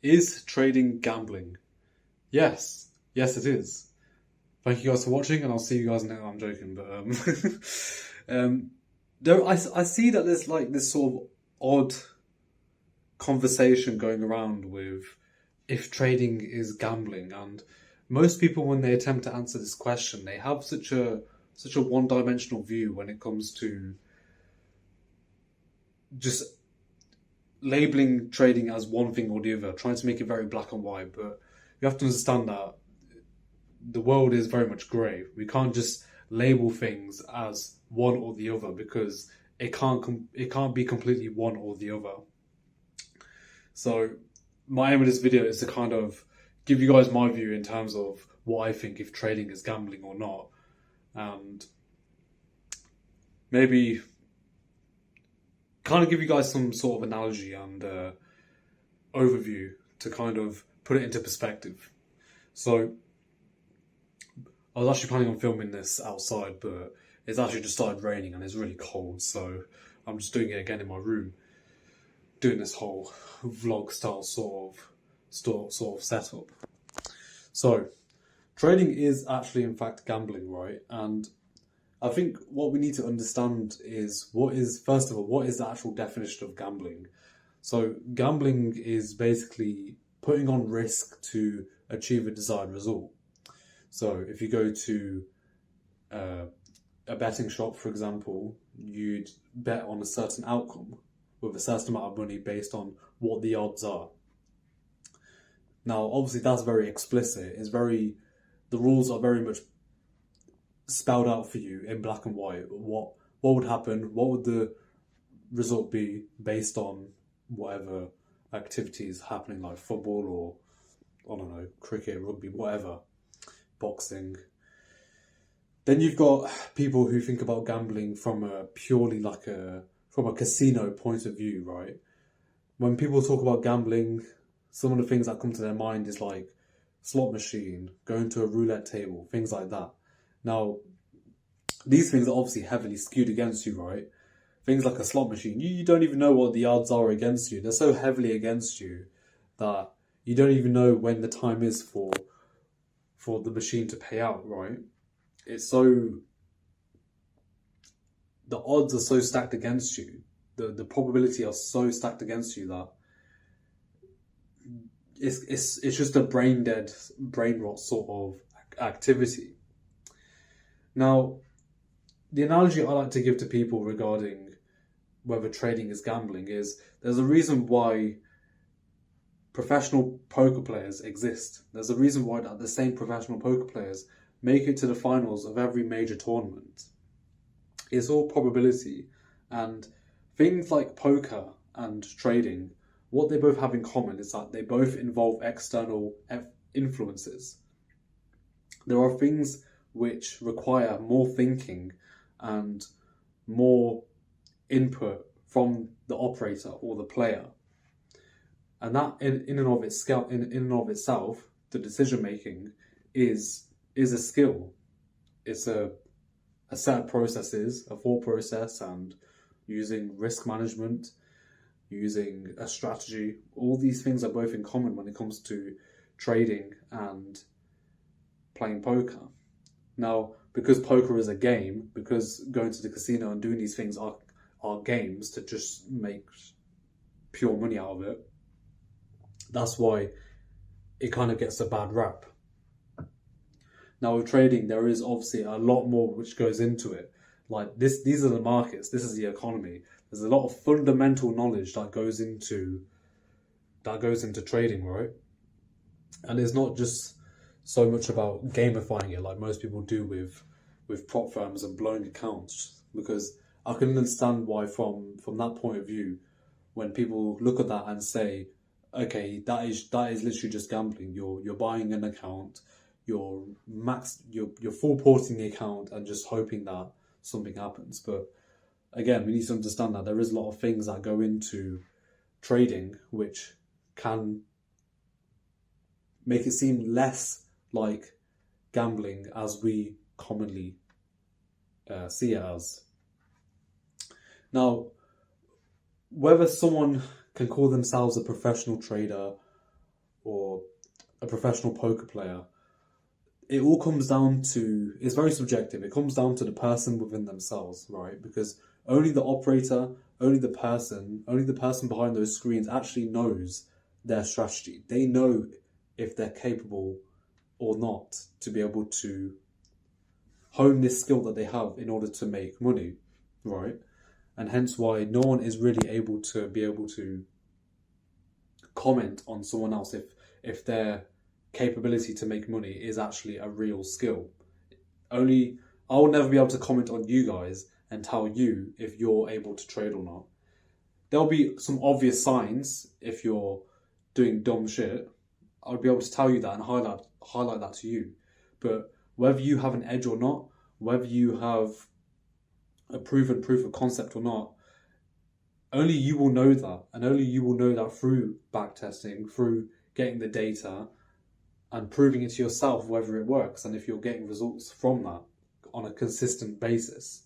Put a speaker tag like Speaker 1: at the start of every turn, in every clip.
Speaker 1: Is trading gambling? Yes. Yes, it is. Thank you guys for watching, and I'll see you guys next. I'm joking, but I see that there's like this sort of odd conversation going around with if trading is gambling, and most people, when they attempt to answer this question, they have such a one-dimensional view when it comes to just labeling trading as one thing or the other, trying to make it very black and white. But you have to understand that the world is very much grey. We can't just label things as one or the other, because it can't be completely one or the other. So my aim of this video is to kind of give you guys my view in terms of what I think if trading is gambling or not, and maybe kind of give you guys some sort of analogy and overview to kind of put it into perspective. So I was actually planning on filming this outside, but it's actually just started raining and it's really cold, so I'm just doing it again in my room, doing this whole vlog style sort of setup. So trading is actually in fact gambling, right? And I think what we need to understand is first of all, what is the actual definition of gambling? So gambling is basically putting on risk to achieve a desired result. So if you go to a betting shop, for example, you'd bet on a certain outcome with a certain amount of money based on what the odds are. Now, obviously, that's very explicit. The rules are very much spelled out for you in black and white. What would happen? What would the result be based on whatever activities happening, like football or I don't know, cricket, rugby, whatever, boxing. Then you've got people who think about gambling from a purely from a casino point of view, right? When people talk about gambling, some of the things that come to their mind is like slot machine, going to a roulette table, things like that. Now, these things are obviously heavily skewed against you, right? Things like a slot machine, you don't even know what the odds are against you. They're so heavily against you that you don't even know when the time is for the machine to pay out, right? The odds are so stacked against you, the probability are so stacked against you that it's just a brain rot sort of activity. Now, the analogy I like to give to people regarding whether trading is gambling is there's a reason why professional poker players exist. There's a reason why the same professional poker players make it to the finals of every major tournament. It's all probability, and things like poker and trading, what they both have in common is that they both involve external influences. There are things which require more thinking and more input from the operator or the player. And that in and of itself, the decision making is a skill. It's a set of processes, a thought process, and using risk management, using a strategy. All these things are both in common when it comes to trading and playing poker. Now, because poker is a game, because going to the casino and doing these things are games to just make pure money out of it, that's why it kind of gets a bad rap. Now, with trading, there is obviously a lot more which goes into it. Like these are the markets, this is the economy. There's a lot of fundamental knowledge that goes into trading, right? And it's not just so much about gamifying it like most people do with prop firms and blowing accounts, because I can understand why from that point of view, when people look at that and say, okay, that is literally just gambling. You're buying an account, you're full porting the account and just hoping that something happens. But again, we need to understand that there is a lot of things that go into trading which can make it seem less like gambling as we commonly see it as. Now, whether someone can call themselves a professional trader or a professional poker player, it all comes down to, it's very subjective. It comes down to the person within themselves, right? Because only the operator, only the person behind those screens actually knows their strategy. They know if they're capable or not to be able to hone this skill that they have in order to make money, right? And hence why no one is really able to comment on someone else if their capability to make money is actually a real skill. Only I will never be able to comment on you guys and tell you if you're able to trade or not. There'll be some obvious signs if you're doing dumb shit. I'll be able to tell you that and highlight that to you. But whether you have an edge or not, whether you have a proven proof of concept or not, only you will know that, and only you will know that through backtesting, through getting the data and proving it to yourself whether it works and if you're getting results from that on a consistent basis.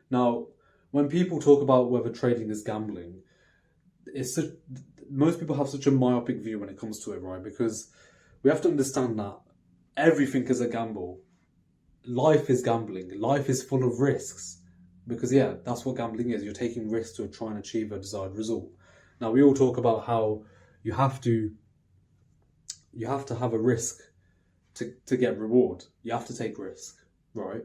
Speaker 1: Now, when people talk about whether trading is gambling, most people have such a myopic view when it comes to it, right? Because we have to understand that everything is a gamble. Life is gambling. Life is full of risks. Because yeah, that's what gambling is. You're taking risks to try and achieve a desired result. Now, we all talk about how you have to have a risk to get reward. You have to take risk, right?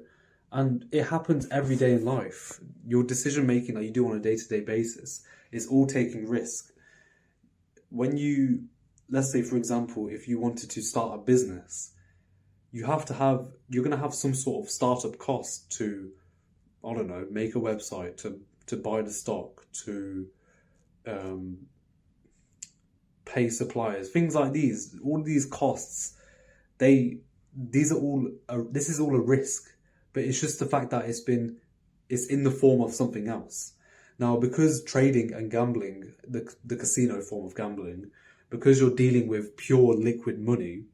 Speaker 1: And it happens every day in life. Your decision making that you do on a day-to-day basis is all taking risk. When let's say for example, if you wanted to start a business, you're going to have some sort of startup cost to, I don't know, make a website, to buy the stock, to pay suppliers, things like these. All these costs, this is all a risk, but it's just the fact that it's in the form of something else. Now, because trading and gambling, the casino form of gambling, because you're dealing with pure liquid money,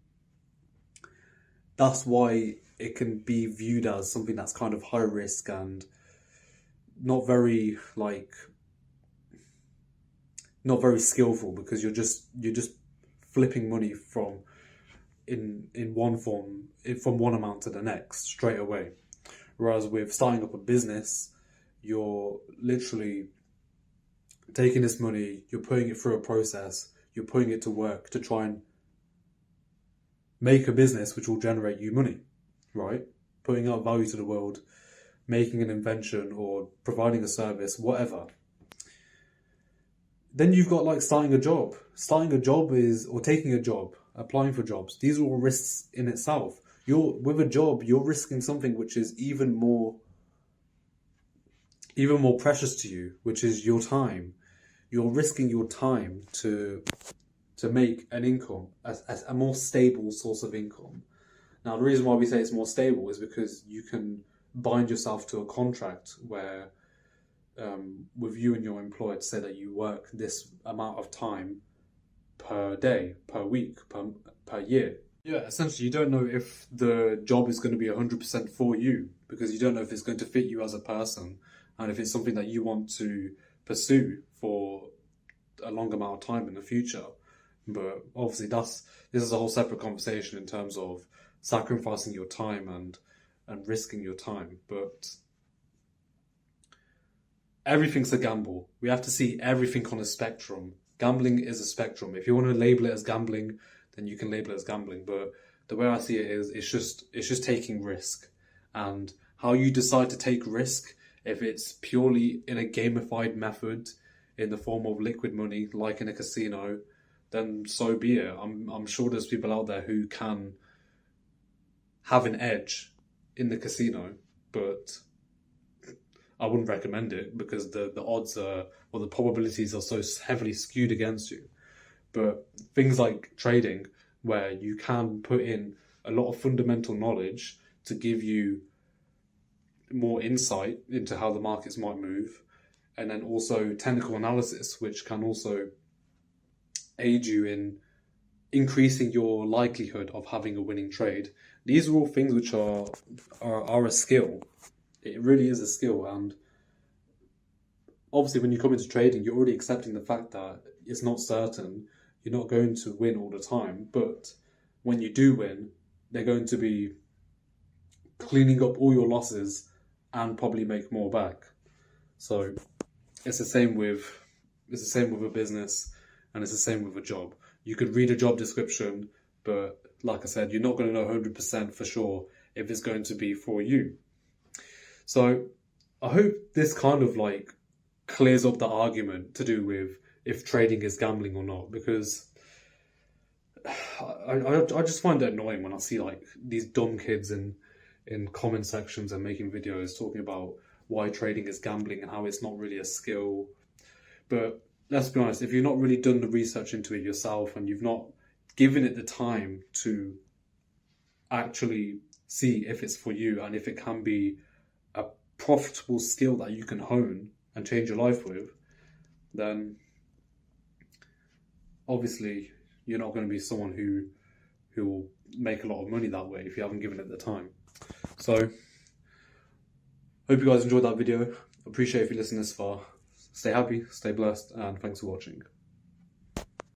Speaker 1: that's why it can be viewed as something that's kind of high risk and not very skillful, because you're just flipping money from one amount to the next straight away. Whereas with starting up a business, you're literally taking this money, you're putting it through a process, you're putting it to work to try and make a business which will generate you money, right? Putting out value to the world, making an invention or providing a service, whatever. Then you've got starting a job. Starting a job or taking a job, applying for jobs. These are all risks in itself. With a job, you're risking something which is even more precious to you, which is your time. You're risking your time to make an income, a more stable source of income. Now, the reason why we say it's more stable is because you can bind yourself to a contract where, with you and your employer, to say that you work this amount of time per day, per week, per year. Yeah, essentially, you don't know if the job is going to be 100% for you, because you don't know if it's going to fit you as a person and if it's something that you want to pursue for a long amount of time in the future. But obviously, this is a whole separate conversation in terms of sacrificing your time and risking your time. But everything's a gamble. We have to see everything on a spectrum. Gambling is a spectrum. If you want to label it as gambling, then you can label it as gambling. But the way I see it is, it's just taking risk. And how you decide to take risk, if it's purely in a gamified method, in the form of liquid money, like in a casino, then so be it. I'm sure there's people out there who can have an edge in the casino, but I wouldn't recommend it because the odds are, or the probabilities are so heavily skewed against you. But things like trading, where you can put in a lot of fundamental knowledge to give you more insight into how the markets might move, and then also technical analysis, which can also aid you in increasing your likelihood of having a winning trade. These are all things which are a skill. It really is a skill, and obviously when you come into trading, you're already accepting the fact that it's not certain. you're not going to win all the time, but when you do win, they're going to be cleaning up all your losses and probably make more back. So it's the same with a business, and it's the same with a job. You could read a job description, but like I said, you're not going to know 100% for sure if it's going to be for you. So I hope this kind of like clears up the argument to do with if trading is gambling or not, because I just find it annoying when I see like these dumb kids in comment sections and making videos talking about why trading is gambling and how it's not really a skill. But let's be honest, if you've not really done the research into it yourself and you've not given it the time to actually see if it's for you and if it can be a profitable skill that you can hone and change your life with, then obviously you're not going to be someone who will make a lot of money that way if you haven't given it the time. So, hope you guys enjoyed that video. Appreciate if you listened this far. Stay happy, stay blessed, and thanks for watching.